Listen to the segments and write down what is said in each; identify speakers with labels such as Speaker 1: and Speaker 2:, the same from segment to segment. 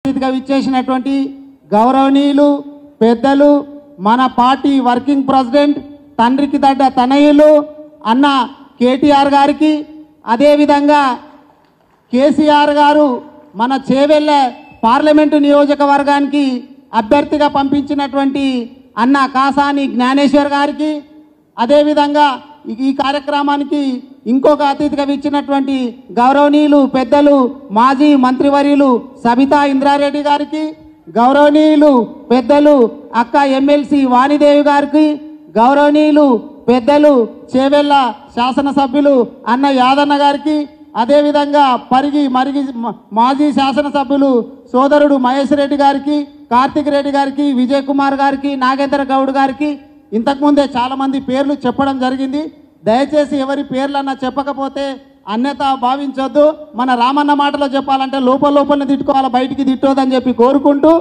Speaker 1: అతిథిగా విచ్చేసినటువంటి గౌరవనీయులు పెద్దలు మన పార్టీ వర్కింగ్ ప్రెసిడెంట్ తండ్రికి తగ్గ తనయులు అన్న కేటీఆర్ గారికి, అదేవిధంగా కేసీఆర్ గారు మన చేవెళ్ళ పార్లమెంటు నియోజకవర్గానికి అభ్యర్థిగా పంపించినటువంటి అన్న కాసాని జ్ఞానేశ్వర్ గారికి, అదేవిధంగా ఈ కార్యక్రమానికి ఇంకొక అతిథిగా ఇచ్చినటువంటి గౌరవనీయులు పెద్దలు మాజీ మంత్రివర్యులు సబితా ఇంద్రారెడ్డి గారికి, గౌరవనీయులు పెద్దలు అక్క ఎమ్మెల్సీ వాణిదేవి గారికి, గౌరవనీయులు పెద్దలు చేవెళ్ళ శాసనసభ్యులు అన్న యాదన్న గారికి, అదేవిధంగా మరిగి మాజీ శాసనసభ్యులు సోదరుడు మహేష్ రెడ్డి గారికి, కార్తిక్ రెడ్డి గారికి, విజయ్ కుమార్ గారికి, నాగేంద్ర గౌడ్ గారికి ఇంతకుముందే చాలామంది పేర్లు చెప్పడం జరిగింది. దయచేసి ఎవరి పేర్లన్నా చెప్పకపోతే అన్యత భావించొద్దు. మన రామన్న మాటలో చెప్పాలంటే లోపలనే తిట్టుకోవాలి, బయటికి తిట్టొద్దని చెప్పి కోరుకుంటూ,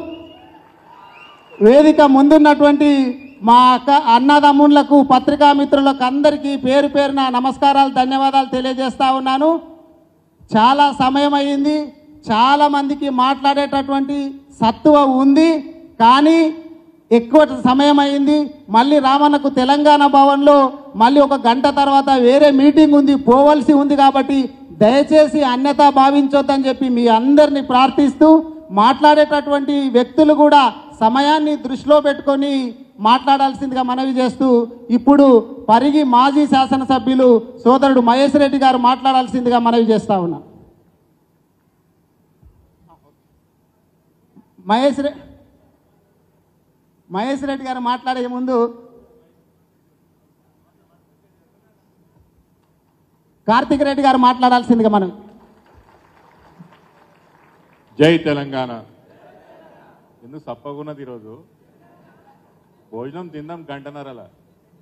Speaker 1: వేదిక ముందున్నటువంటి మా అన్నదమ్ములకు పత్రికా మిత్రులకు అందరికీ పేరు పేరున నమస్కారాలు, ధన్యవాదాలు తెలియజేస్తా ఉన్నాను. చాలా సమయం అయింది, చాలామందికి మాట్లాడేటటువంటి సత్తువ ఉంది, కానీ ఎక్కువ సమయం అయింది. మళ్ళీ రామన్నకు తెలంగాణ భవన్లో మళ్ళీ ఒక గంట తర్వాత వేరే మీటింగ్ ఉంది, పోవలసి ఉంది. కాబట్టి దయచేసి అన్యత భావించొద్దని చెప్పి మీ అందరినీ ప్రార్థిస్తూ, మాట్లాడేటటువంటి వ్యక్తులు కూడా సమయాన్ని దృష్టిలో పెట్టుకొని మాట్లాడాల్సిందిగా మనవి చేస్తూ, ఇప్పుడు పరిగి మాజీ శాసనసభ్యులు సోదరుడు మహేష్ రెడ్డి గారు మాట్లాడాల్సిందిగా మనవి చేస్తా ఉన్నా. మహేష్ రెడ్డి గారు మాట్లాడే ముందు కార్తిక్ రెడ్డి గారు మాట్లాడాల్సిందిగా మనం.
Speaker 2: జై తెలంగాణ. ఎందుకు సప్పగున్నది ఈరోజు? భోజనం తిందాం గంటన్నరలా,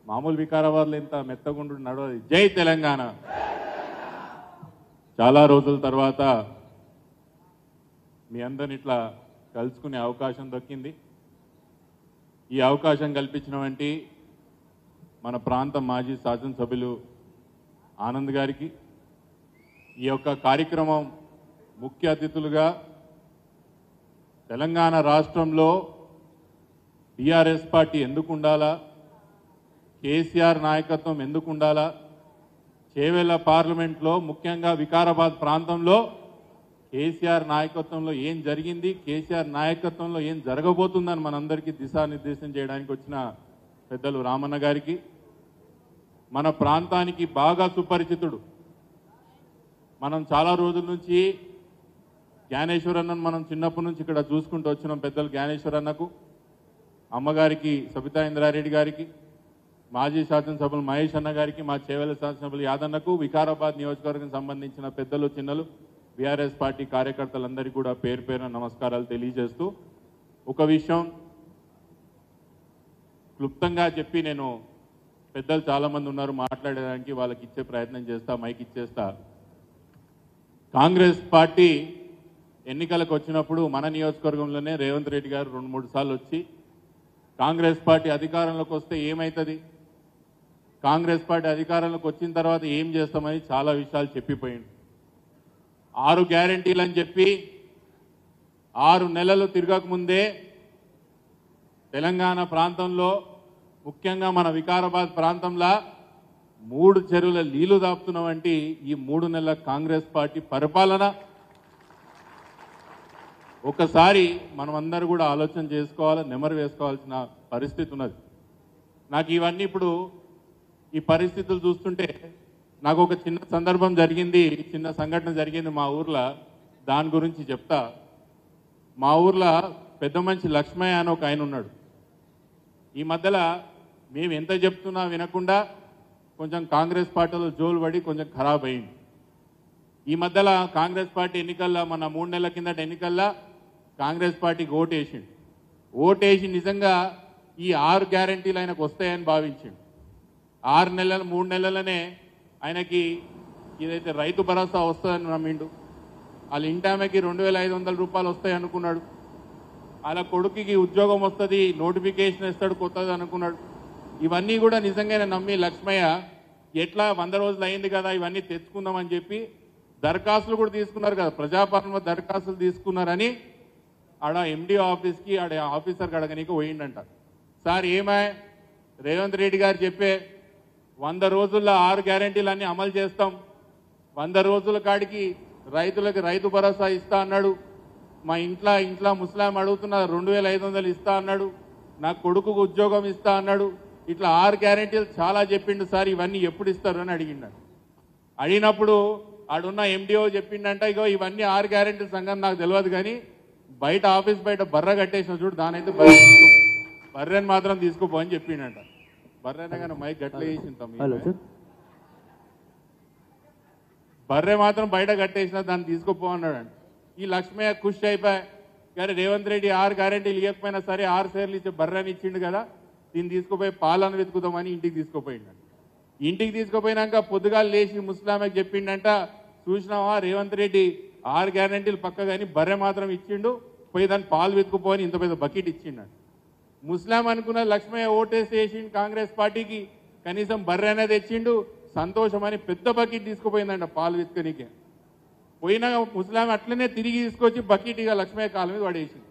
Speaker 2: మామూలు వికారాబాద్లో ఇంత మెత్తగుండు నడవది. జై తెలంగాణ. చాలా రోజుల తర్వాత మీ అందరిని ఇట్లా కలుసుకునే అవకాశం దక్కింది. ఈ అవకాశం కల్పించినటువంటి మన ప్రాంత మాజీ శాసనసభ్యులు ఆనంద్ గారికి, ఈ యొక్క కార్యక్రమం ముఖ్య అతిథులుగా తెలంగాణ రాష్ట్రంలో టీఆర్ఎస్ పార్టీ ఎందుకు ఉండాలా, కేసీఆర్ నాయకత్వం ఎందుకు ఉండాలా, చేవెళ్ళ పార్లమెంట్లో ముఖ్యంగా వికారాబాద్ ప్రాంతంలో కేసీఆర్ నాయకత్వంలో ఏం జరిగింది, కేసీఆర్ నాయకత్వంలో ఏం జరగబోతుందని మనందరికీ దిశానిర్దేశం చేయడానికి వచ్చిన పెద్దలు రామన్న గారికి, మన ప్రాంతానికి బాగా సుపరిచితుడు, మనం చాలా రోజుల నుంచి జ్ఞానేశ్వర్ అన్నను మనం చిన్నప్పటి నుంచి ఇక్కడ చూసుకుంటూ వచ్చినాం. పెద్దలు జ్ఞానేశ్వర్ అన్నకు, అమ్మగారికి సబితా ఇంద్రారెడ్డి గారికి, మాజీ శాసనసభ్యులు మహేష్ అన్న గారికి, మా చేవెళ్ళ శాసనసభ్యులు యాదన్నకు, వికారాబాద్ నియోజకవర్గం సంబంధించిన పెద్దలు చిన్నలు బీఆర్ఎస్ పార్టీ కార్యకర్తలందరికీ కూడా పేరు పేరున నమస్కారాలు తెలియజేస్తూ, ఒక విషయం క్లుప్తంగా చెప్పి, నేను పెద్దలు చాలామంది ఉన్నారు మాట్లాడడానికి, వాళ్ళకి ఇచ్చే ప్రయత్నం చేస్తా, మైక్ ఇచ్చేస్తా. కాంగ్రెస్ పార్టీ ఎన్నికలకు వచ్చినప్పుడు మన నియోజకవర్గంలోనే రేవంత్ రెడ్డి గారు 2-3 సార్లు వచ్చి కాంగ్రెస్ పార్టీ అధికారంలోకి వస్తే ఏమవుతుంది, కాంగ్రెస్ పార్టీ అధికారంలోకి వచ్చిన తర్వాత ఏం చేస్తామని చాలా విషయాలు చెప్పిపోయింది. 6 గ్యారెంటీలు అని చెప్పి 6 నెలలు తిరగకముందే తెలంగాణ ప్రాంతంలో, ముఖ్యంగా మన వికారాబాద్ ప్రాంతంలో 3 చెరువుల నీళ్లు దాపుతున్నవంటి ఈ 3 నెలల కాంగ్రెస్ పార్టీ పరిపాలన ఒకసారి మనమందరూ కూడా ఆలోచన చేసుకోవాలి, నెమరు వేసుకోవాల్సిన పరిస్థితి ఉన్నది. నాకు ఇవన్నీ ఇప్పుడు ఈ పరిస్థితులు చూస్తుంటే నాకు ఒక చిన్న సందర్భం జరిగింది, చిన్న సంఘటన జరిగింది మా ఊర్లో, దాని గురించి చెప్తా. మా ఊర్లో పెద్ద మనిషి లక్ష్మయ్య అని ఒక ఆయన ఉన్నాడు. ఈ మధ్యలో మేము ఎంత చెప్తున్నా వినకుండా కొంచెం కాంగ్రెస్ పార్టీలో జోలు పడి కొంచెం ఖరాబ్ అయింది. ఈ మధ్యలో కాంగ్రెస్ పార్టీ ఎన్నికల్లో, మన 3 నెలల కిందట ఎన్నికల్లో కాంగ్రెస్ పార్టీకి ఓటేసిండు. ఓటేసి నిజంగా ఈ 6 గ్యారెంటీలు ఆయనకు వస్తాయని భావించిండు. 3 నెలలనే ఆయనకి ఇదైతే రైతు భరోసా వస్తుందని నమ్మిండు. వాళ్ళ ఇంటామెకి 2500 రూపాయలు వస్తాయి అనుకున్నాడు. వాళ్ళ కొడుకుకి ఉద్యోగం వస్తుంది, నోటిఫికేషన్ ఇస్తాడు కొత్తది అనుకున్నాడు. ఇవన్నీ కూడా నిజంగానే నమ్మి లక్ష్మయ్య ఎట్లా 100 రోజులు అయింది కదా ఇవన్నీ తెచ్చుకుందామని చెప్పి దరఖాస్తులు కూడా తీసుకున్నారు కదా, ప్రజాపాలన దరఖాస్తులు తీసుకున్నారని ఆడ ఎండి ఆఫీస్కి ఆడ ఆఫీసర్కి అడగనీకి పోయిండంట. సార్ ఏమాయ రేవంత్ రెడ్డి గారు చెప్పే 100 రోజుల్లో 6 గ్యారెంటీలన్నీ అమలు చేస్తాం, 100 రోజుల కాడికి రైతులకు రైతు భరోసా ఇస్తా అన్నాడు, మా ఇంట్లో ముస్లాం అడుగుతున్న 2500 ఇస్తా అన్నాడు, నా కొడుకుకు ఉద్యోగం ఇస్తా అన్నాడు, ఇట్లా 6 గ్యారెంటీలు చాలా చెప్పిండు సార్, ఇవన్నీ ఎప్పుడు ఇస్తారు అని అడిగిండు. అడిగినప్పుడు ఆడున్న ఎండిఓ చెప్పిండంట, ఇగో ఇవన్నీ 6 గ్యారెంటీల సంగతి నాకు తెలియదు కానీ బయట ఆఫీస్ బయట బర్ర కట్టేసిన చూడు, దానైతే బర్రెని మాత్రం తీసుకుపో అని చెప్పిండంట. బర్రెనే కానీ మైక్ గట్ల చేసింది, బర్రె మాత్రం బయట కట్టేసిన దాన్ని తీసుకుపో అన్నాడంట. ఈ లక్ష్మయ్య ఖుషి అయిపోయా, కానీ రేవంత్ రెడ్డి 6 గ్యారెంటీలు ఇవ్వకపోయినా సరే 6 షేర్లు ఇచ్చే బర్రెని ఇచ్చిండు కదా, దీన్ని తీసుకుపోయి పాలను వెతుకుతామని ఇంటికి తీసుకుపోయిండంట. ఇంటికి తీసుకుపోయినాక పొద్దుగాలు లేచి ముస్లాంకి చెప్పిండంట, చూసినావా రేవంత్ రెడ్డి 6 గ్యారెంటీలు పక్క కానీ బర్రె మాత్రం ఇచ్చిండు, పోయి దాన్ని పాలు వెతుకుపోని ఇంత పెద్ద బకెట్ ఇచ్చిండు. ముస్లాం అనుకున్న లక్ష్మయ్య ఓటేసి వేసిండు కాంగ్రెస్ పార్టీకి, కనీసం బర్రె అనేది తెచ్చిండు, సంతోషమని పెద్ద బకెట్ తీసుకుపోయిందంట పాలు వెతుకనికే. పోయినా ముస్లాం అట్లనే తిరిగి తీసుకొచ్చి బకెట్ ఇక లక్ష్మయ్య కాలు మీద పడేసింది.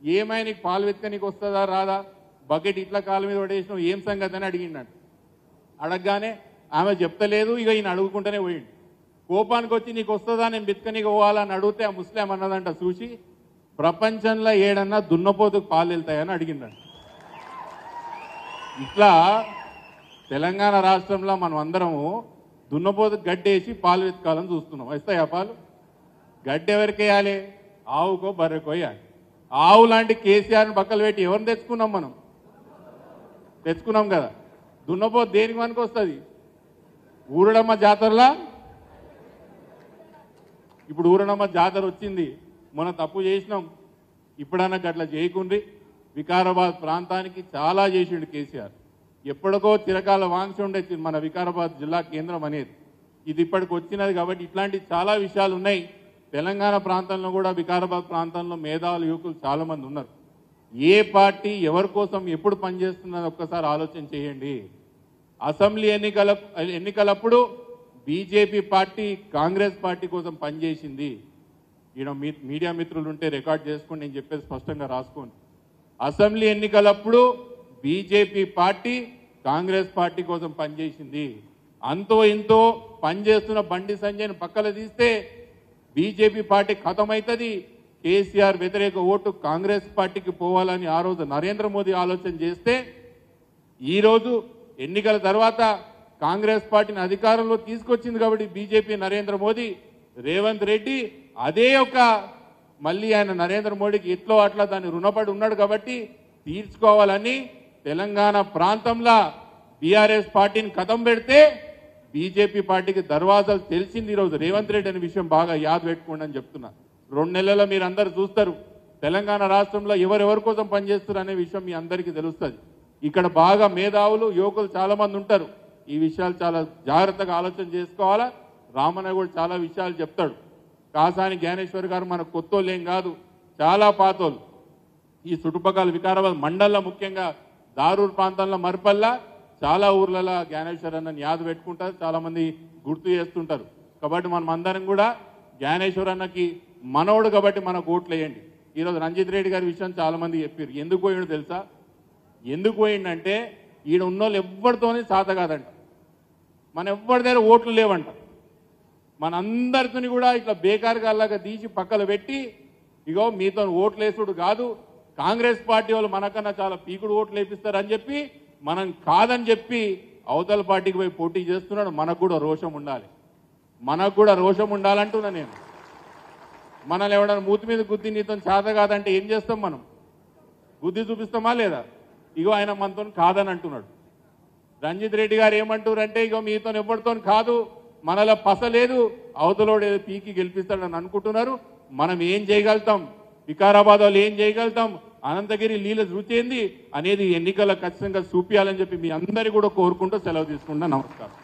Speaker 2: ఏమైనా నీకు పాలు వెతుకనీకి వస్తుందా రాదా, బకెట్ ఇట్లా కాలు మీద పడేసినావు, ఏం సంగతి అని అడిగిండట. అడగగానే ఆమె చెప్తలేదు, ఇక ఈయన అడుగుకుంటూనే పోయిండు. కోపానికి వచ్చి నీకు వస్తుందా నేను వెతుకనీకి పోవాలని అడిగితే ఆ ముస్లాం అన్నదంట, చూసి ప్రపంచంలో ఏడన్నా దున్నపోతుకు పాలు వెళ్తాయని అడిగిందంట. ఇట్లా తెలంగాణ రాష్ట్రంలో మనం అందరము దున్నపోతుకు గడ్డేసి పాలు వెతకాలని చూస్తున్నాం. వస్తాయా పాలు? గడ్డి ఎవరికి వేయాలి? ఆవుకో బర్రెకో వేయాలి. ఆవు లాంటి కేసీఆర్ని పక్కలు పెట్టి ఎవరిని తెచ్చుకున్నాం? మనం తెచ్చుకున్నాం కదా. దున్నపోతు దేనికి మనకు వస్తుంది? ఊరడమ్మ జాతరలా. ఇప్పుడు ఊరడమ్మ జాతర వచ్చింది, మనం తప్పు చేసినాం, ఇప్పుడన్నా గట్లా చేయకుండ్రి. వికారాబాద్ ప్రాంతానికి చాలా చేసిండు కేసీఆర్. ఎప్పటికో చిరకాల వాంక్ష ఉండే మన వికారాబాద్ జిల్లా కేంద్రం అనేది, ఇది ఇప్పటికి వచ్చినది కాబట్టి ఇట్లాంటి చాలా విషయాలు ఉన్నాయి. తెలంగాణ ప్రాంతంలో కూడా వికారాబాద్ ప్రాంతంలో మేధావులు యువకులు చాలా మంది ఉన్నారు. ఏ పార్టీ ఎవరి కోసం ఎప్పుడు పనిచేస్తుందని ఒక్కసారి ఆలోచన చేయండి. అసెంబ్లీ ఎన్నికలప్పుడు బీజేపీ పార్టీ కాంగ్రెస్ పార్టీ కోసం పనిచేసింది. ఈయన మీడియా మిత్రులు ఉంటే రికార్డ్ చేసుకుని నేను చెప్పేది స్పష్టంగా రాసుకోండి. అసెంబ్లీ ఎన్నికలప్పుడు బీజేపీ పార్టీ కాంగ్రెస్ పార్టీ కోసం పనిచేసింది. అంతో ఇంతో పనిచేస్తున్న బండి సంజయ్ను పక్కన తీస్తే బీజేపీ పార్టీ ఖతమవుతుంది, కేసీఆర్ వ్యతిరేక ఓటు కాంగ్రెస్ పార్టీకి పోవాలని ఆ రోజు నరేంద్ర మోదీ ఆలోచన చేస్తే, ఈరోజు ఎన్నికల తర్వాత కాంగ్రెస్ పార్టీని అధికారంలో తీసుకొచ్చింది కాబట్టి బీజేపీ నరేంద్ర మోదీ, రేవంత్ రెడ్డి అదే ఒక మళ్ళీ ఆయన నరేంద్ర మోడీకి ఎట్లో అట్లా దాన్ని రుణపడి ఉన్నాడు కాబట్టి తీర్చుకోవాలని తెలంగాణ ప్రాంతంలో బీఆర్ఎస్ పార్టీని కథం పెడితే బీజేపీ పార్టీకి దర్వాజాలు తెలిసింది ఈరోజు రేవంత్ రెడ్డి అనే విషయం బాగా యాద పెట్టుకోండి అని చెప్తున్నా. 2 నెలల్లో మీరు అందరు చూస్తారు తెలంగాణ రాష్ట్రంలో ఎవరెవరి కోసం పనిచేస్తారు అనే విషయం మీ అందరికీ తెలుస్తుంది. ఇక్కడ బాగా మేధావులు యువకులు చాలా మంది ఉంటారు. ఈ విషయాలు చాలా జాగ్రత్తగా ఆలోచన చేసుకోవాలా. రామన్న కూడా చాలా విషయాలు చెప్తాడు. కాసాని జ్ఞానేశ్వర్ గారు మన కొత్తోళ్ళు ఏం కాదు, చాలా పాతోళ్ళు. ఈ చుట్టుపక్కల వికారాబాద్ మండలంలో ముఖ్యంగా దారూర్ ప్రాంతంలో మరిపల్లా చాలా ఊర్లలో జ్ఞానేశ్వర్ అన్నని యాద పెట్టుకుంటారు, చాలా మంది గుర్తు చేస్తుంటారు. కాబట్టి మనం అందరం కూడా జ్ఞానేశ్వర్ అన్నకి మనవడు కాబట్టి మనకు ఓట్లు వేయండి. ఈరోజు రంజిత్ రెడ్డి గారి విషయం చాలా మంది చెప్పారు. ఎందుకు పోయిండు తెలుసా? ఎందుకు పోయిండంటే ఈడ ఉన్నోళ్ళు ఎవ్వరితోనే సాత కాదంట, మన ఎవ్వరి దగ్గర ఓట్లు లేవంట. మనందరితో కూడా ఇట్లా బేకారుగా అలాగా తీసి పక్కన పెట్టి, ఇగో మీతో ఓట్లు వేసుడు కాదు, కాంగ్రెస్ పార్టీ వాళ్ళు మనకన్నా చాలా పీకుడు ఓట్లు వేపిస్తారని చెప్పి మనం కాదని చెప్పి అవతల పార్టీకి పోయి పోటీ చేస్తున్నాడు. మనకు కూడా రోషం ఉండాలి, మనకు కూడా రోషం ఉండాలంటున్నా నేను. మనల్ని ఎవడన్నా మూతి మీద గుద్ది నీతో చేత కాదంటే ఏం చేస్తాం? మనం బుద్ధి చూపిస్తామా లేదా? ఇగో ఆయన మనతో కాదని అంటున్నాడు. రంజిత్ రెడ్డి గారు ఏమంటారంటే, ఇగో మీతో ఎవరితో కాదు, మనలో పస లేదు, అవతలోడు ఏదో పీకి గెలిపిస్తాడని అనుకుంటున్నారు. మనం ఏం చేయగలుగుతాం, వికారాబాద్ వాళ్ళు ఏం చేయగలుగుతాం, అనంతగిరి లీల రుచి ఏంది అనేది ఎన్నికల ఖచ్చితంగా చూపించాలని చెప్పి మీ అందరికీ కూడా కోరుకుంటూ సెలవు తీసుకుంటా. నమస్కారం.